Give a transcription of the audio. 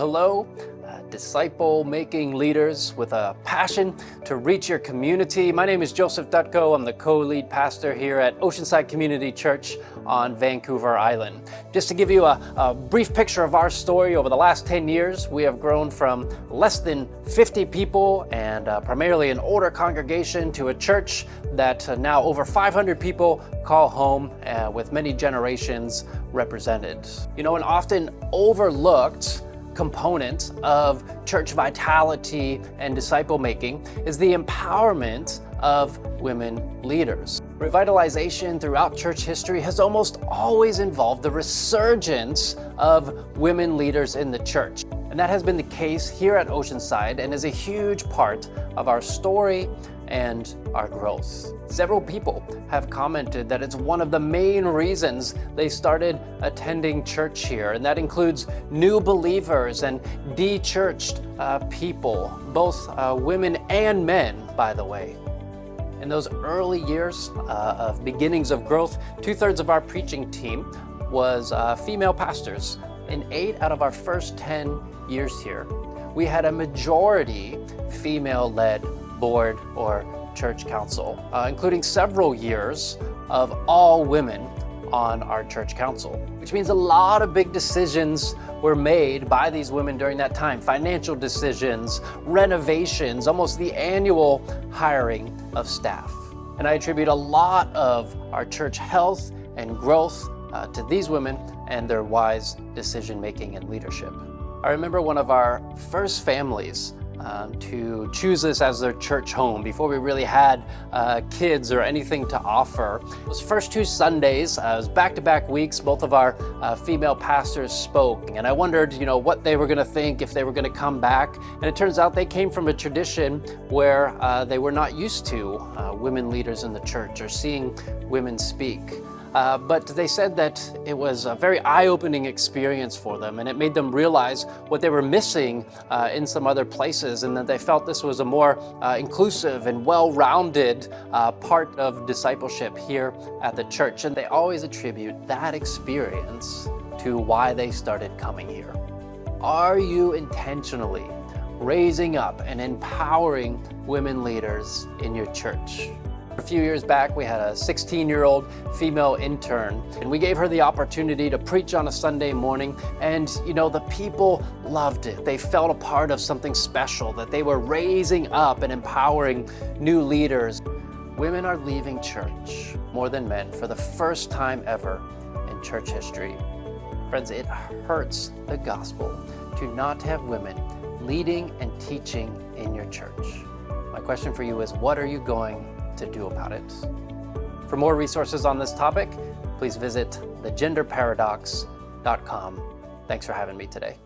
hello, disciple-making leaders with a passion to reach your community. My name is Joseph Dutko. I'm the co-lead pastor here at Oceanside Community Church on Vancouver Island. Just to give you a brief picture of our story, over the last 10 years, we have grown from less than 50 people and primarily an older congregation to a church that now over 500 people call home, with many generations represented. You know, an often overlooked component of church vitality and disciple making is the empowerment of women leaders. Revitalization throughout church history has almost always involved the resurgence of women leaders in the church. And that has been the case here at Oceanside and is a huge part of our story and our growth. Several people have commented that it's one of the main reasons they started attending church here, and that includes new believers and de-churched people, both women and men, by the way. In those early years of beginnings of growth, 2/3 of our preaching team was female pastors. In 8 out of our first 10 years here, we had a majority female-led board or church council, including several years of all women on our church council, which means a lot of big decisions were made by these women during that time. Financial decisions, renovations, almost the annual hiring of staff. And I attribute a lot of our church health and growth to these women and their wise decision-making and leadership. I remember one of our first families to choose this as their church home before we really had kids or anything to offer. Those first 2 Sundays, it was back-to-back weeks, both of our female pastors spoke, and I wondered, what they were going to think if they were going to come back. And it turns out they came from a tradition where they were not used to women leaders in the church or seeing women speak. But they said that it was a very eye-opening experience for them, and it made them realize what they were missing in some other places, and that they felt this was a more inclusive and well-rounded part of discipleship here at the church. And they always attribute that experience to why they started coming here. Are you intentionally raising up and empowering women leaders in your church? A few years back, we had a 16-year-old female intern, and we gave her the opportunity to preach on a Sunday morning, and the people loved it. They felt a part of something special, that they were raising up and empowering new leaders. Women are leaving church more than men for the first time ever in church history. Friends, it hurts the gospel to not have women leading and teaching in your church. My question for you is, what are you going to do about it? For more resources on this topic, please visit thegenderparadox.com. Thanks for having me today.